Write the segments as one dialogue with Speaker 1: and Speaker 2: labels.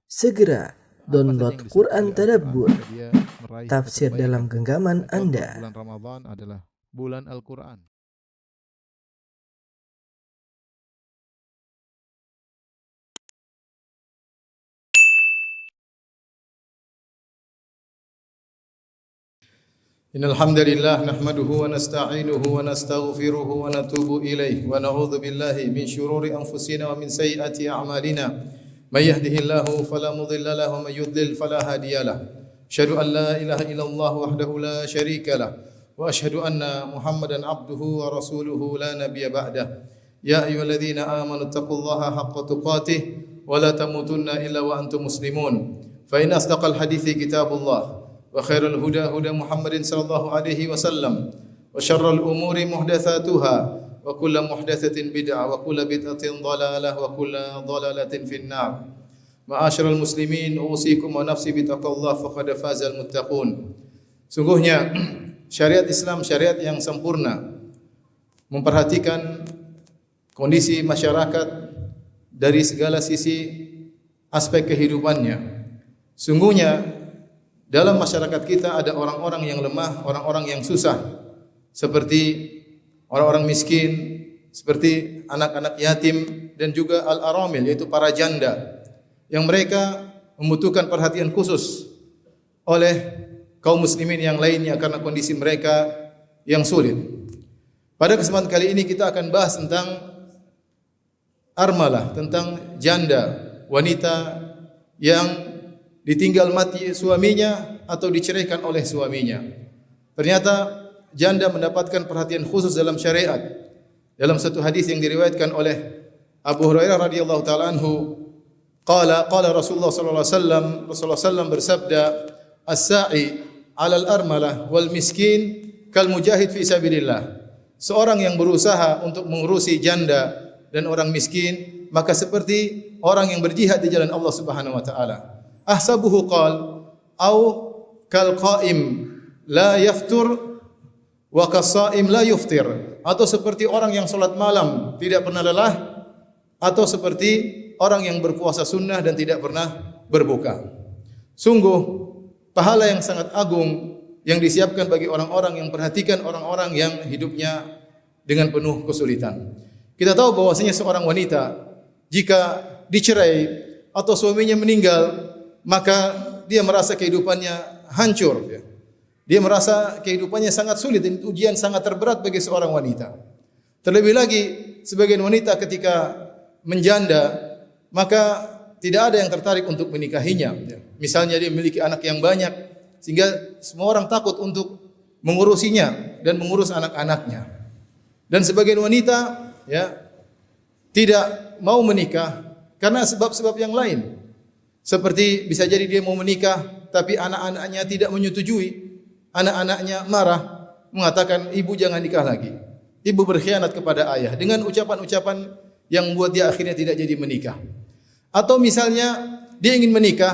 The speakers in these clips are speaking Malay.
Speaker 1: Segera download
Speaker 2: Apa saja yang
Speaker 1: Quran
Speaker 2: disebut
Speaker 1: Tadabbur,
Speaker 2: agar dia meraih
Speaker 1: tafsir
Speaker 2: kebaikan.
Speaker 1: dalam genggaman
Speaker 2: Contoh,
Speaker 1: Anda.
Speaker 2: bulan Ramadan adalah bulan Al-Quran.
Speaker 3: Innal hamdalillah nahmaduhu wa nasta'inuhu wa nastaghfiruhu wa natubu ilayh wa na'udzu billahi min shururi anfusina wa min sayyiati a'malina. May yahdihillahu fala mudilla lahu wa may yudlil fala hadiyalah. Asyhadu an la ilaha illallah wahdahu la syarika lah wa asyhadu anna Muhammadan abduhu wa rasuluhu la nabiyya ba'dah. Ya ayyuhalladzina amanu taqullaha haqqa tuqatih wa la tamutunna illa wa antum muslimun. Fa in asdaqal hadithi kitabullah wa khairul huda huda Muhammadin sallallahu alaihi wasallam wa syarrul umuri muhdatsatuha wa kullu muhdatsatin bid'ah wa kullu bid'atin dhalalah wa kullu dhalalatin finnar. Ma'asyiral muslimin, usikum wa nafsi bitaqwallah faqad fazal muttaqun. Sungguhnya syariat Islam syariat yang sempurna, memperhatikan kondisi masyarakat dari segala sisi aspek kehidupannya. Sungguhnya dalam masyarakat kita ada orang-orang yang lemah, orang-orang yang susah, seperti orang-orang miskin, seperti anak-anak yatim dan juga al-aramil, yaitu para janda yang mereka membutuhkan perhatian khusus oleh kaum muslimin yang lainnya karena kondisi mereka yang sulit. Pada kesempatan kali ini kita akan bahas tentang armalah, tentang janda, wanita yang ditinggal mati suaminya atau diceraikan oleh suaminya. Ternyata janda mendapatkan perhatian khusus dalam syariat. Dalam satu hadis yang diriwayatkan oleh Abu Hurairah radhiyallahu taala anhu, qala Rasulullah sallallahu alaihi wasallam, Rasulullah sallallahu bersabda, as-sa'i 'alal armalah wal miskin kal mujahid fi sabilillah. Seorang yang berusaha untuk mengurusi janda dan orang miskin, maka seperti orang yang berjihad di jalan Allah Subhanahu wa taala. Ahsabuhu qal au kal qaim la yaftur wa kasaim la yuftir, atau seperti orang yang salat malam tidak pernah lelah, atau seperti orang yang berpuasa sunnah dan tidak pernah berbuka. Sungguh pahala yang sangat agung yang disiapkan bagi orang-orang yang perhatikan orang-orang yang hidupnya dengan penuh kesulitan. Kita tahu bahwasanya seorang wanita jika dicerai atau suaminya meninggal, maka dia merasa kehidupannya hancur. Dia merasa kehidupannya sangat sulit dan ujian sangat terberat bagi seorang wanita. Terlebih lagi, sebagian wanita ketika menjanda, maka tidak ada yang tertarik untuk menikahinya. Misalnya dia memiliki anak yang banyak, sehingga semua orang takut untuk mengurusinya dan mengurus anak-anaknya. Dan sebagian wanita tidak mau menikah karena sebab-sebab yang lain. Seperti bisa jadi dia mau menikah, tapi anak-anaknya tidak menyetujui. Anak-anaknya marah, mengatakan ibu jangan nikah lagi. Ibu berkhianat kepada ayah dengan ucapan-ucapan yang membuat dia akhirnya tidak jadi menikah. Atau misalnya dia ingin menikah,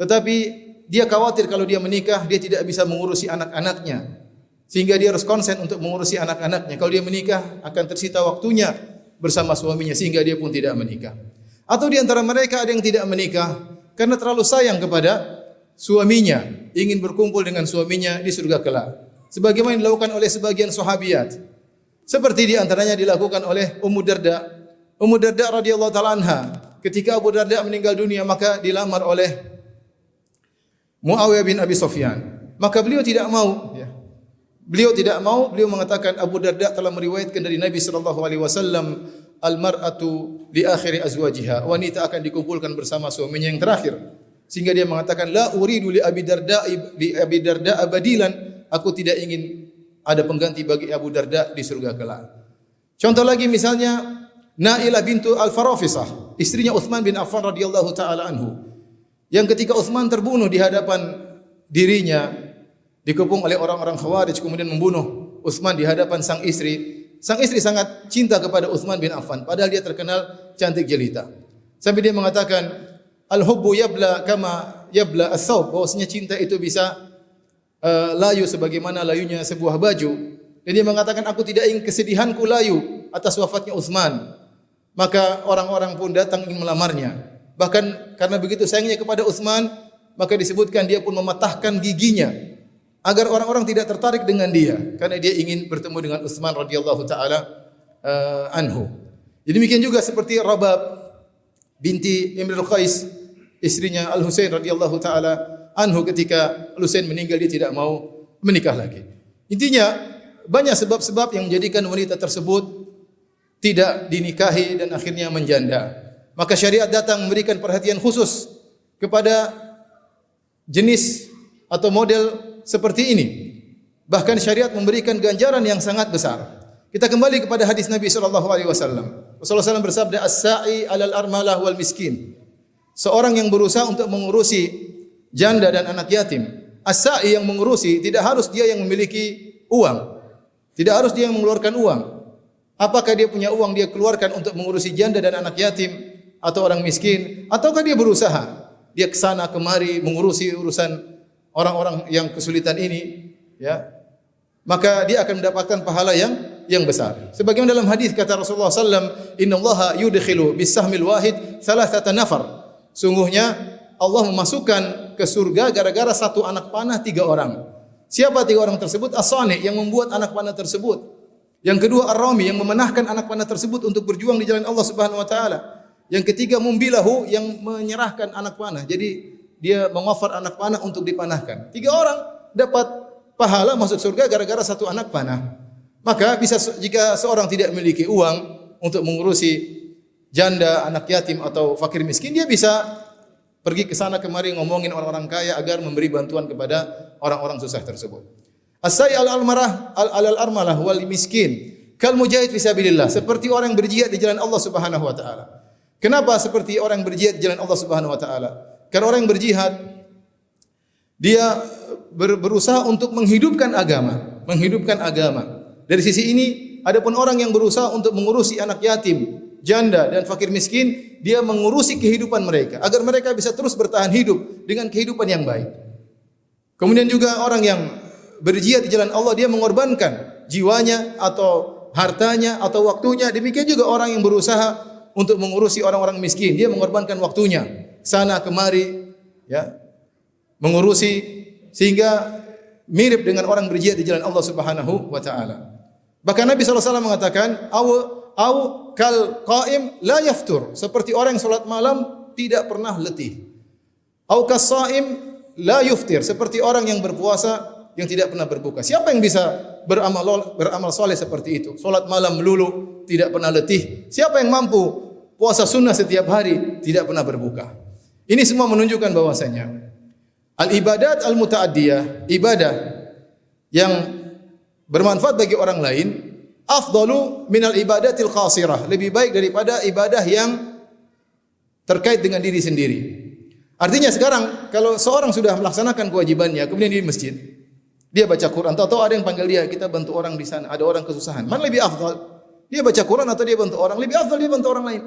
Speaker 3: tetapi dia khawatir kalau dia menikah dia tidak bisa mengurusi anak-anaknya, sehingga dia harus konsen untuk mengurusi anak-anaknya. Kalau dia menikah akan tersita waktunya bersama suaminya, sehingga dia pun tidak menikah. Atau di antara mereka ada yang tidak menikah karena terlalu sayang kepada suaminya, ingin berkumpul dengan suaminya di surga kelak. Sebagaimana dilakukan oleh sebagian sahabiat. Seperti di antaranya dilakukan oleh Ummu Darda. Ummu Darda radhiyallahu taala anha, ketika Abu Darda meninggal dunia maka dilamar oleh Muawiyah bin Abi Sufyan. Maka beliau tidak mau. Beliau mengatakan Abu Darda telah meriwayatkan dari Nabi sallallahu alaihi wasallam, al-mar'atu li akhiri azwajiha, wanita akan dikumpulkan bersama suaminya yang terakhir. Sehingga dia mengatakan la uridu li Abi Darda abadilan, aku tidak ingin ada pengganti bagi Abu Darda di surga kelak. Contoh lagi misalnya Nailah bintu Al-Farafisah, istrinya Utsman bin Affan radhiyallahu taala anhu, yang ketika Utsman terbunuh di hadapan dirinya, dikepung oleh orang-orang Khawarij kemudian membunuh Utsman di hadapan sang istri. Sang istri sangat cinta kepada Utsman bin Affan, padahal dia terkenal cantik jelita. Sampai dia mengatakan, al-hubbu yabla kama yabla as-saub, bahwasanya cinta itu bisa layu sebagaimana layunya sebuah baju. Dan dia mengatakan, aku tidak ingin kesedihanku layu atas wafatnya Utsman. Maka orang-orang pun datang ingin melamarnya. Bahkan karena begitu sayangnya kepada Utsman, maka disebutkan dia pun mematahkan giginya agar orang-orang tidak tertarik dengan dia karena dia ingin bertemu dengan Utsman radhiyallahu taala anhu. Jadi demikian juga seperti Rabab binti Imrul Qais, istrinya Al-Husain radhiyallahu taala anhu, ketika Al-Husain meninggal dia tidak mau menikah lagi. Intinya banyak sebab-sebab yang menjadikan wanita tersebut tidak dinikahi dan akhirnya menjanda. Maka syariat datang memberikan perhatian khusus kepada jenis atau model seperti ini. Bahkan syariat memberikan ganjaran yang sangat besar. Kita kembali kepada hadis Nabi sallallahu alaihi wasallam. Rasulullah SAW bersabda, "As-sa'i 'alal armalah wal miskin." Seorang yang berusaha untuk mengurusi janda dan anak yatim. As-sa'i yang mengurusi tidak harus dia yang memiliki uang. Tidak harus dia yang mengeluarkan uang. Apakah dia punya uang dia keluarkan untuk mengurusi janda dan anak yatim atau orang miskin, ataukah dia berusaha dia ke sana kemari mengurusi urusan orang-orang yang kesulitan ini, ya, maka dia akan mendapatkan pahala yang besar. Sebagaimana dalam hadis kata Rasulullah sallallahu "Innallaha yudkhilu bis-sahmil wahid thalathata nafar." Sungguhnya Allah memasukkan ke surga gara-gara satu anak panah 3 orang. Siapa 3 orang tersebut? As-sani, yang membuat anak panah tersebut. Yang kedua Ar-rami, yang memanahkan anak panah tersebut untuk berjuang di jalan Allah Subhanahu wa taala. Yang ketiga Mumbilahu, yang menyerahkan anak panah. Jadi dia mengoffer anak panah untuk dipanahkan. 3 orang dapat pahala masuk surga gara-gara satu anak panah. Maka bisa jika seorang tidak memiliki uang untuk mengurusi janda, anak yatim atau fakir miskin, dia bisa pergi ke sana kemari ngomongin orang-orang kaya agar memberi bantuan kepada orang-orang susah tersebut. As-sa'i alal armalah wal miskin kal mujahid fi sabilillah, seperti orang yang berjihad di jalan Allah Subhanahu wa taala. Kenapa seperti orang yang berjihad di jalan Allah Subhanahu wa taala? Karena orang yang berjihad dia berusaha untuk menghidupkan agama, Dari sisi ini, adapun orang yang berusaha untuk mengurusi anak yatim, janda dan fakir miskin, dia mengurusi kehidupan mereka agar mereka bisa terus bertahan hidup dengan kehidupan yang baik. Kemudian juga orang yang berjihad di jalan Allah, dia mengorbankan jiwanya atau hartanya atau waktunya. Demikian juga orang yang berusaha untuk mengurusi orang-orang miskin, dia mengorbankan waktunya sana kemari, ya, mengurusi, sehingga mirip dengan orang berjihad di jalan Allah Subhanahu wa taala. Bahkan Nabi sallallahu alaihi wasallam mengatakan, "Au kal qaim la yaftur," seperti orang yang salat malam tidak pernah letih. "Au kas shaim la yuftir," seperti orang yang berpuasa yang tidak pernah berbuka. Siapa yang bisa beramal soleh seperti itu? Salat malam melulu, tidak pernah letih. Siapa yang mampu puasa sunnah setiap hari, tidak pernah berbuka? Ini semua menunjukkan bahwasanya al-ibadat al-muta'addiyah, ibadah yang bermanfaat bagi orang lain, afdalu minal ibadatil khasirah, lebih baik daripada ibadah yang terkait dengan diri sendiri. Artinya sekarang kalau seorang sudah melaksanakan kewajibannya, kemudian di masjid, dia baca Quran, atau ada yang panggil dia, kita bantu orang di sana, ada orang kesusahan. Mana lebih afdal? Dia baca Quran atau dia bantu orang? Lebih afdal dia bantu orang lain.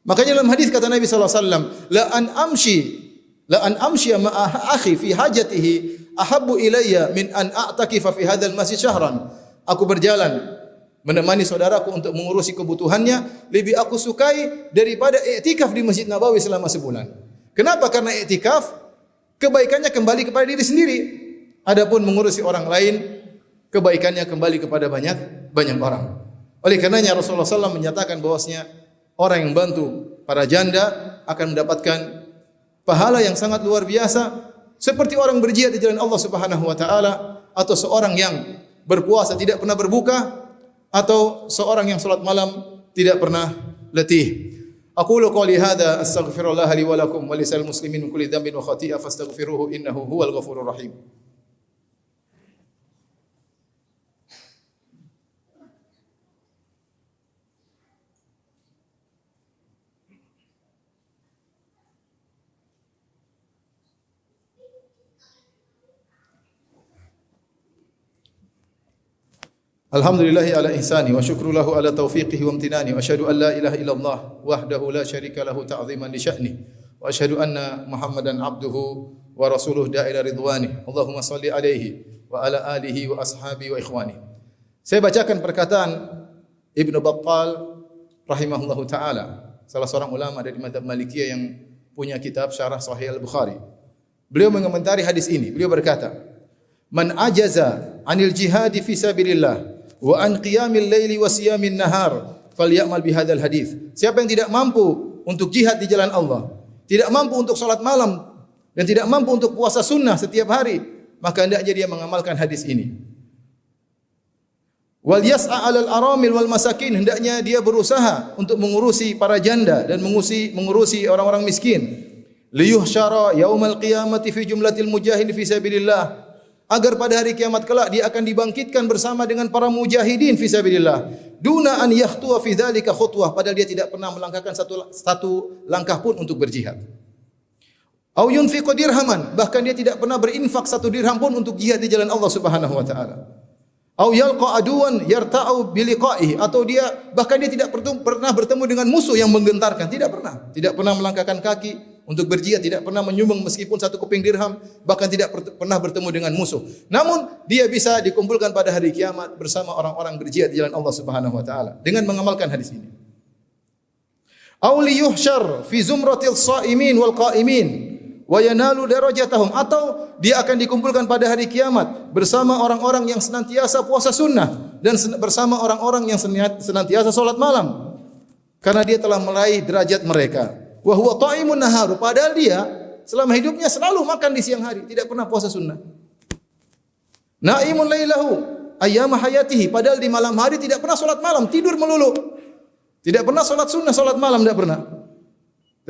Speaker 3: Makanya dalam hadis kata Nabi sallallahu alaihi wasallam, la an amshi ma'a akhi fi hajatihi ahabbu ilayya min an a'takifa fi hadzal masjid syahran. Aku berjalan menemani saudaraku untuk mengurusi kebutuhannya, lebih aku sukai daripada i'tikaf di Masjid Nabawi selama sebulan. Kenapa? Karena i'tikaf kebaikannya kembali kepada diri sendiri. Adapun mengurusi orang lain, kebaikannya kembali kepada banyak orang. Oleh karenanya Rasulullah SAW menyatakan bahwasanya orang yang bantu para janda akan mendapatkan pahala yang sangat luar biasa, seperti orang berjihad di jalan Allah Subhanahu wa taala, atau seorang yang berpuasa tidak pernah berbuka, atau seorang yang salat malam tidak pernah letih. Aqulu qouli hadza astaghfirullah li wa lakum wa lisal muslimin min kulli dhanbin wa khati'ah fastaghfiruhu innahu huwal ghafurur rahim. Alhamdulillahi ala ihsani wa syukru lahu ala taufiqihi wa amtinani wa asyhadu an la ilaha illallah wahdahu la syarika lahu ta'ziman li sya'ni wa asyhadu anna Muhammadan abduhu wa rasuluhu da'ila ridwani. Allahumma salli alaihi wa ala alihi wa ashabihi wa ikhwani. Saya bacakan perkataan Ibnu Battal rahimahullahu taala. salah seorang ulama dari mazhab Malikiyah yang punya kitab Syarah Sahih Al-Bukhari. Beliau mengomentari hadis ini. Beliau berkata, "Man ajaza 'anil jihad fi sabilillah wa an qiyamil laili wa siyamin nahar falyamal bihadzal hadis." Siapa yang tidak mampu untuk jihad di jalan Allah, tidak mampu untuk salat malam dan tidak mampu untuk puasa sunnah setiap hari, maka hendaknya dia mengamalkan hadis ini. Wal yas'a 'alal aramil wal masakin, hendaknya dia berusaha untuk mengurusi para janda dan mengurusi orang-orang miskin. Liyuhsyara yaumal qiyamati fi jumlatil mujahidin fi sabilillah, agar pada hari kiamat kelak dia akan dibangkitkan bersama dengan para mujahidin fi sabilillah. Duna an yakhtuwa fi dzalika khutwah, padahal dia tidak pernah melangkahkan satu langkah pun untuk berjihad. Au yunfiqu dirhaman, bahkan dia tidak pernah berinfak 1 dirham pun untuk jihad di jalan Allah Subhanahu wa taala. Au yalqa aduwan yarta'u biliqa'ihi, atau dia tidak pernah bertemu dengan musuh yang menggentarkan, tidak pernah melangkahkan kaki untuk berjihad, tidak pernah menyumbang meskipun 1 keping dirham, bahkan tidak pernah bertemu dengan musuh. Namun dia bisa dikumpulkan pada hari kiamat bersama orang-orang berjihad di jalan Allah Subhanahu wa taala dengan mengamalkan hadis ini. Au liyuhsyar fi zumratil shaimin wal qa'imin wa yanalu darajatahum, atau dia akan dikumpulkan pada hari kiamat bersama orang-orang yang senantiasa puasa sunnah dan bersama orang-orang yang senantiasa salat malam, karena dia telah meraih derajat mereka. Wa huwa ta'imun nahar, padahal dia selama hidupnya selalu makan di siang hari, tidak pernah puasa sunnah. Na'imun lailahu ayyama hayatihi, padahal di malam hari tidak pernah salat malam, tidur melulu. Tidak pernah salat sunnah, salat malam tidak pernah.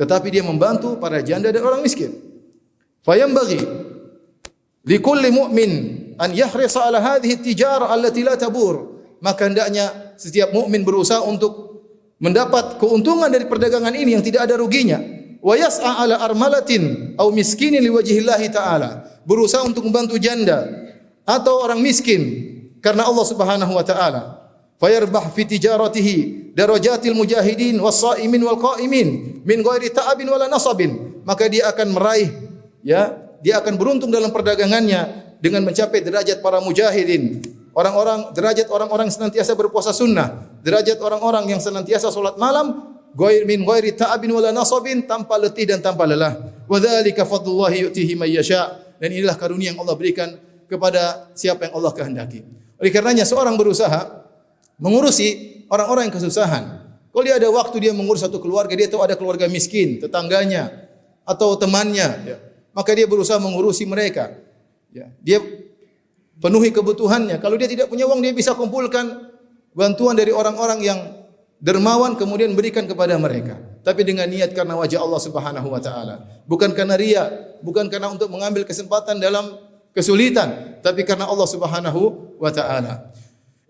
Speaker 3: Tetapi dia membantu para janda dan orang miskin. Fayambaghi likulli mu'min an yahrisa ala hadhihi at-tijara allati la tabur, maka hendaknya setiap mukmin berusaha untuk mendapat keuntungan dari perdagangan ini yang tidak ada ruginya. Wa yas'a ala armalatin aw miskinin liwajhillahi ta'ala, berusaha untuk membantu janda atau orang miskin karena Allah Subhanahu wa taala. Fayarbah fi tijaratihi darajatil mujahidin was-shaimin wal qa'imin min ghairi ta'abin wala nasabin, maka dia akan meraih, dia akan beruntung dalam perdagangannya dengan mencapai derajat para mujahidin, derajat orang-orang yang senantiasa berpuasa sunnah, derajat orang-orang yang senantiasa salat malam, min ghairi ta'abin wala nasabin, tanpa letih dan tanpa lelah. Wa dzalika fadlullahi yu'tihi may yasha, dan inilah karunia yang Allah berikan kepada siapa yang Allah kehendaki. Oleh karenanya seorang berusaha mengurusi orang-orang yang kesusahan. Kalau dia ada waktu, dia mengurus satu keluarga, dia tahu ada keluarga miskin, tetangganya atau temannya, maka dia berusaha mengurusi mereka. Dia penuhi kebutuhannya. Kalau dia tidak punya uang, dia bisa kumpulkan bantuan dari orang-orang yang dermawan, kemudian berikan kepada mereka. Tapi dengan niat karena wajah Allah Subhanahu wa taala. Bukan karena riya, bukan karena untuk mengambil kesempatan dalam kesulitan, tapi karena Allah Subhanahu wa taala.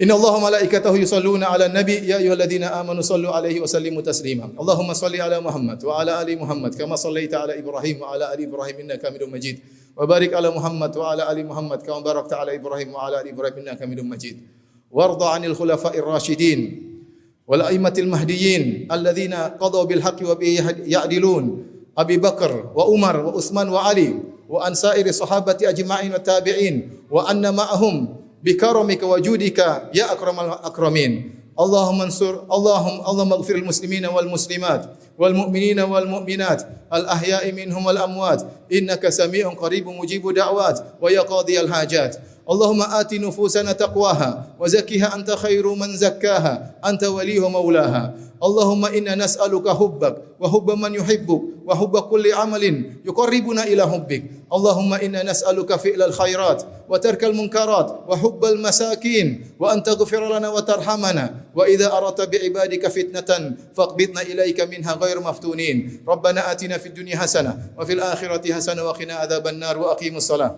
Speaker 3: Inna Allaha malaikatahu yusalluna ala nabi ya ayyuhalladzina amanu sallu alaihi wa sallimu taslima. Allahumma salli ala Muhammad wa ala ali Muhammad kama sallaita ala Ibrahim wa ala ali Ibrahim innaka Hamidum Majid. Wa barik ala Muhammad wa ala ali Muhammad kama barakta ala Ibrahim wa ala ali Ibrahim innaka Hamidum Majid. Warda 'anil khulafa'ir rasyidin wal a'immatil mahdiyyin alladzina qadaw bil haqqi wa bihi ya'dilun. Abi Bakar wa Umar wa Utsman wa Ali wa an sa'iri sahabati ajma'in wa tabi'in wa anna ma'ahum bikaramika wa judika ya akramal akramin. Allahumma ighfir lil muslimina wal muslimat wal mu'minina wal mu'minat al ahya'i minhum wal amwat innaka sami'un qaribun mujibud da'wat wa ya qadiyal hajat. Allahumma ati nufusana taqwaha wa zakkiha anta khairu man zakkaha anta waliyuha maulaha. Allahumma inna nas'aluka hubbak wa hubba man yuhibbuk wa hubba kulli amalin yuqarribuna ila hubbik. Allahumma inna nas'aluka fi'lal khairat wa tarkal munkarat wa hubbal masakin wa an taghfir lana wa tarhamana wa idza aradta bi ibadika fitnatan faqbidna ilaika minha ghairu maftunin. Rabbana atina fid dunya hasanah wa fil akhirati hasanah wa qina adzaban nar wa aqimus salah.